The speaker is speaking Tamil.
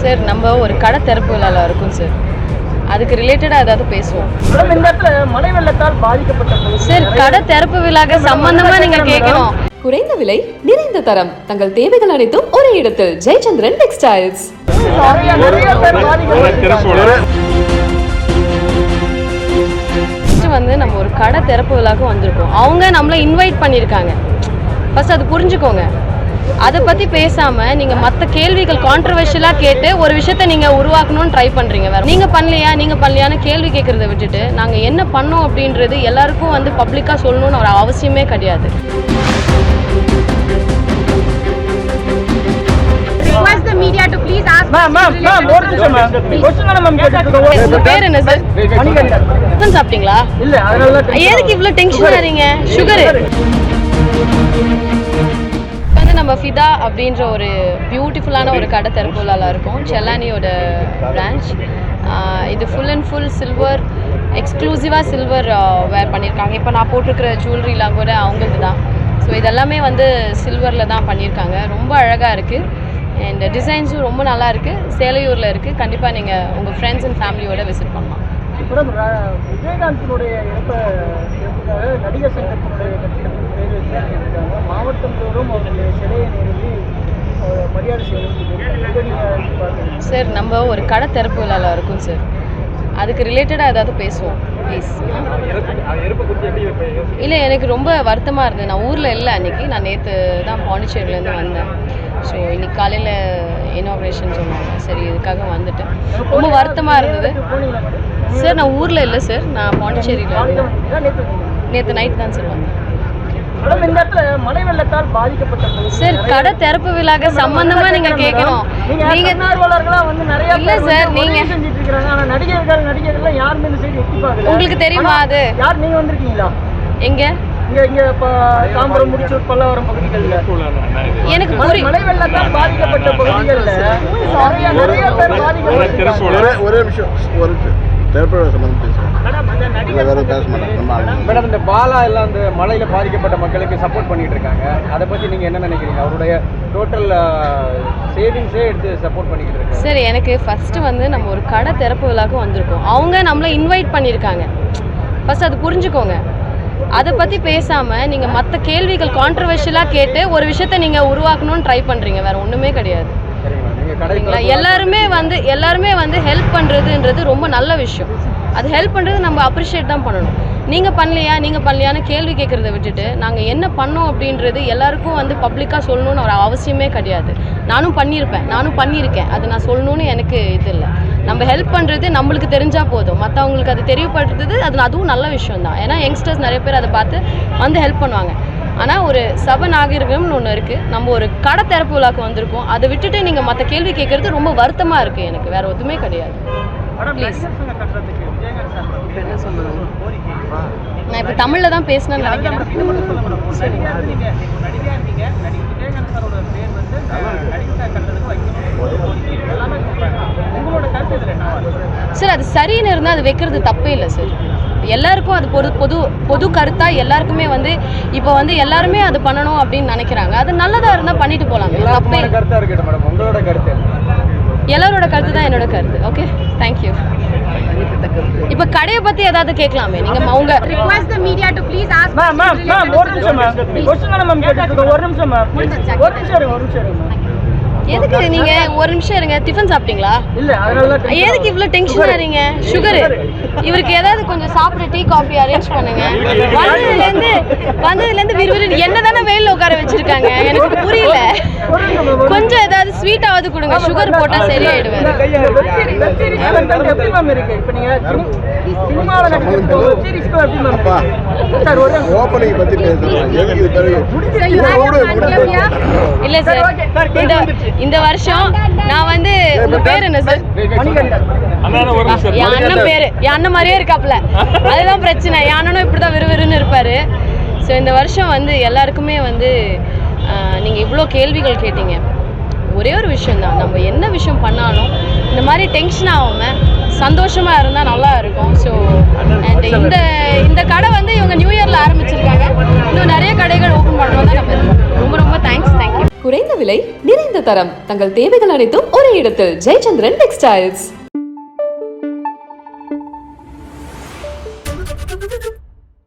சார் நம்ம ஒரு கடை திறப்பு விழாவில் இருக்கும் சார், அதுக்கு ரிலேட்டடாக ஏதாவது பேசுவோம். இந்த இடத்துல மழை வெள்ளத்தால் பாதிக்கப்பட்ட சார் கடை திறப்பு விழாக்கு சம்பந்தமாக நீங்கள் கேட்கணும். குறைந்த விலை நிறைந்த தரம், தங்கள் தேவைகள் அனைத்தும் ஒரே இடத்தில். ஜெயச்சந்திரன் டெக்ஸ்டைல்ஸ். வந்து நம்ம ஒரு கடை திறப்பு விழாக்கு வந்திருக்கோம், அவங்க நம்மளை இன்வைட் பண்ணியிருக்காங்க. ஃபர்ஸ்ட் அது புரிஞ்சுக்கோங்க. அதை பற்றி பேசாமல் நீங்கள் மற்ற கேள்விகள் கான்ட்ரவர்ஷியலாக கேட்டு ஒரு விஷயத்த நீங்கள் உருவாக்கணும்னு ட்ரை பண்ணுறீங்க. வேறு நீங்கள் பண்ணலையான்னு கேள்வி கேட்குறத விட்டுட்டு நாங்கள் என்ன பண்ணோம் அப்படின்றது எல்லாருக்கும் வந்து பப்ளிக்காக சொல்லணும்னு ஒரு அவசியமே கிடையாது. பேர் என்ன சார்? சாப்பிட்டீங்களா? எதுக்கு இவ்வளோ டென்ஷன் ஆறீங்க? சுகர் வந்து நம்ம ஃபிதா அப்படின்ற ஒரு பியூட்டிஃபுல்லான ஒரு கடை திறப்பு விழாவில் இருக்கும், செல்லானியோட பிரான்ச். இது ஃபுல் அண்ட் ஃபுல் சில்வர், எக்ஸ்க்ளூசிவாக சில்வர் வேர் பண்ணியிருக்காங்க. இப்போ நான் போட்டிருக்கிற ஜுவல்லரிலாம் கூட அவங்களது தான். ஸோ இதெல்லாமே வந்து சில்வரில் தான் பண்ணியிருக்காங்க. ரொம்ப அழகாக இருக்குது அண்ட் டிசைன்ஸும் ரொம்ப நல்லா இருக்குது. சேலையூரில் இருக்குது. கண்டிப்பாக நீங்கள் உங்கள் ஃப்ரெண்ட்ஸ் அண்ட் ஃபேமிலியோட விசிட் பண்ணலாம். விஜயகாந்தினுடைய நடிகர் சங்கத்தினுடைய மாவட்டம் தோறும் அவருடைய சிலையை நிறுவி மரியாதை செய்யணும் சார். நம்ம ஒரு கடை திறப்பு விழாவில் இருக்கும் சார், அதுக்கு ரிலேட்டடாக ஏதாவது பேசுவோம் ப்ளீஸ். இல்லை, எனக்கு ரொம்ப வருத்தமாக இருந்தது. நான் ஊரில் இல்லை அன்றைக்கி. நான் நேற்று தான் பாண்டிச்சேரியிலேருந்து வந்தேன். ஸோ இன்னைக்கு காலையில் இனாக்ரேஷன் சொன்னாங்க. சரி, இதுக்காக வந்துட்டேன். ரொம்ப வருத்தமாக இருந்தது சார். நான் ஊரில் இல்லை சார், நான் பாண்டிச்சேரியில் இருந்தேன். நேற்று நைட் தான் சார் வந்தேன். மழை வெள்ளத்தால் பாதிக்கப்பட்ட சார் கடை திறப்பு விழாக்கு சம்பந்தமாக நீங்கள் கேட்கணும். நீங்கள் இல்லை சார், நீங்கள் நடிகர்கள் யாருமே இந்த சைடு எட்டி பார்க்கல. உங்களுக்கு தெரியுமா அது? யார் நீங்கள் வந்திருக்கீங்களா? எங்கே? இங்க தாம்பரம், முடிச்சூர், பல்லாவரம் பகுதிகளில் எனக்கு மழை வெள்ளத்தால் பாதிக்கப்பட்ட பகுதிகளில் நிறைய பேர் பாதிக்கப்பட்ட. ஒரே விஷயம், ஒரு மேடம், இந்த பாலா எல்லாம் இந்த மழையில பாதிக்கப்பட்ட மக்களுக்கு சப்போர்ட் பண்ணிட்டு இருக்காங்க. அதை பத்தி நீங்க என்ன நினைக்கிறீங்க? அவருடைய டோட்டல் சேவிங்ஸே எடுத்து சப்போர்ட் பண்ணிக்கிட்டு இருக்காங்க. சரி, எனக்கு ஃபர்ஸ்ட் வந்து நம்ம ஒரு கடை திறப்பு விழாக்கு வந்திருக்கோம், அவங்க நம்மளை இன்வைட் பண்ணியிருக்காங்க. ஃபர்ஸ்ட் அது புரிஞ்சுக்கோங்க. அதை பற்றி பேசாமல் நீங்கள் மற்ற கேள்விகள் கான்ட்ரவர்ஷியலாக கேட்டு ஒரு விஷயத்த நீங்கள் உருவாக்கணும்னு ட்ரை பண்ணுறீங்க. வேறு ஒன்றுமே கிடையாது. சரிங்களா? எல்லாருமே வந்து ஹெல்ப் பண்ணுறதுன்றது ரொம்ப நல்ல விஷயம். அது ஹெல்ப் பண்ணுறது நம்ம அப்ரிஷியேட் தான் பண்ணணும். நீங்கள் பண்ணலையான்னு கேள்வி கேட்குறத விட்டுட்டு நாங்கள் என்ன பண்ணோம் அப்படின்றது எல்லாருக்கும் வந்து பப்ளிக்காக சொல்லணும்னு ஒரு அவசியமே கிடையாது. நானும் பண்ணியிருக்கேன். அது நான் சொல்லணும்னு எனக்கு இது இல்லை. நம்ம ஹெல்ப் பண்ணுறது நம்மளுக்கு தெரிஞ்சால் போதும், மற்றவங்களுக்கு அது தெரியப்படுறது அதுவும் நல்ல விஷயம் தான். ஏன்னா யங்ஸ்டர்ஸ் நிறைய பேர் அதை பார்த்து வந்து ஹெல்ப் பண்ணுவாங்க. ஆனால் ஒரு சபை நாகரிகம்னு ஒன்று இருக்குது. நம்ம ஒரு கடை திறப்பு விழாக்கு வந்திருக்கோம், அதை விட்டுட்டு நீங்கள் மற்ற கேள்வி கேட்குறது ரொம்ப வருத்தமாக இருக்குது எனக்கு. வேறு எதுவுமே கிடையாது. ப்ளீஸ். நான் இப்போ தமிழில் தான் பேசினேன்னு நினைக்கிறேன். சார் அது சரின்னு இருந்தால் அது வைக்கிறது தப்பே இல்லை சார். எல்லாருக்கும் அது பொது கருத்தாக எல்லாருக்குமே வந்து இப்போ வந்து எல்லாருமே அது பண்ணணும் அப்படின்னு நினைக்கிறாங்க. அது நல்லதாக இருந்தால் பண்ணிட்டு போகலாங்க. தப்பே. எல்லாரோட கருத்து தான் என்னோட கருத்து. Okay, thank you. இப்போ கடையை பற்றி ஏதாவது கேட்கலாமே நீங்கள். அவங்க எதுக்கு நீங்க ஒரு நிமிஷம் இருங்க. டிஃபன் சாப்பிட்டீங்களா? எதுக்கு இவ்வளோ டென்ஷன் ஆறீங்க? சுகர். இவருக்கு ஏதாவது கொஞ்சம் சாப்பிட டீ காஃபி அரேஞ்ச் பண்ணுங்க. வந்ததுலேருந்து விறுவிறு என்ன தானே வெயிலில் உட்கார வச்சிருக்காங்க, எனக்கு புரியல. கொஞ்சம் ஏதாவது ஸ்வீட்டாவது கொடுங்க, சுகர் போட்டால் சரியாயிடுவேன். இல்லை சார், இந்த வருஷம் நான் வந்து உங்க பேர் என்ன சார்? என் அண்ணன் பேரு என் அண்ணன் மாதிரியே இருக்காப்ல, அதுதான் பிரச்சனை. என் அண்ணனும் இப்படிதான் விறுவிறுன்னு இருப்பாரு. ஸோ இந்த வருஷம் வந்து எல்லாருக்குமே வந்து நீங்கள் இவ்வளோ கேள்விகள் கேட்டீங்க. ஒரே ஒரு விஷயந்தான், நம்ம என்ன விஷயம் பண்ணாலும் இந்த மாதிரி டென்ஷன் ஆகாமல் சந்தோஷமாக இருந்தால் நல்லா இருக்கும். ஸோ அண்ட் இந்த கடை வந்து இவங்க நியூ இயரில் ஆரம்பிச்சிருக்காங்க. இன்னும் நிறைய கடைகள் ஓப்பன் பண்ணணும் தான் நம்ம இருக்கோம். ரொம்ப ரொம்ப தேங்க்ஸ். விலை, நிறைந்த தரம். தங்கள் தேவைகள் அனைத்தும் ஒரே இடத்தில். ஜெயச்சந்திரன் டெக்ஸ்டைல்ஸ்.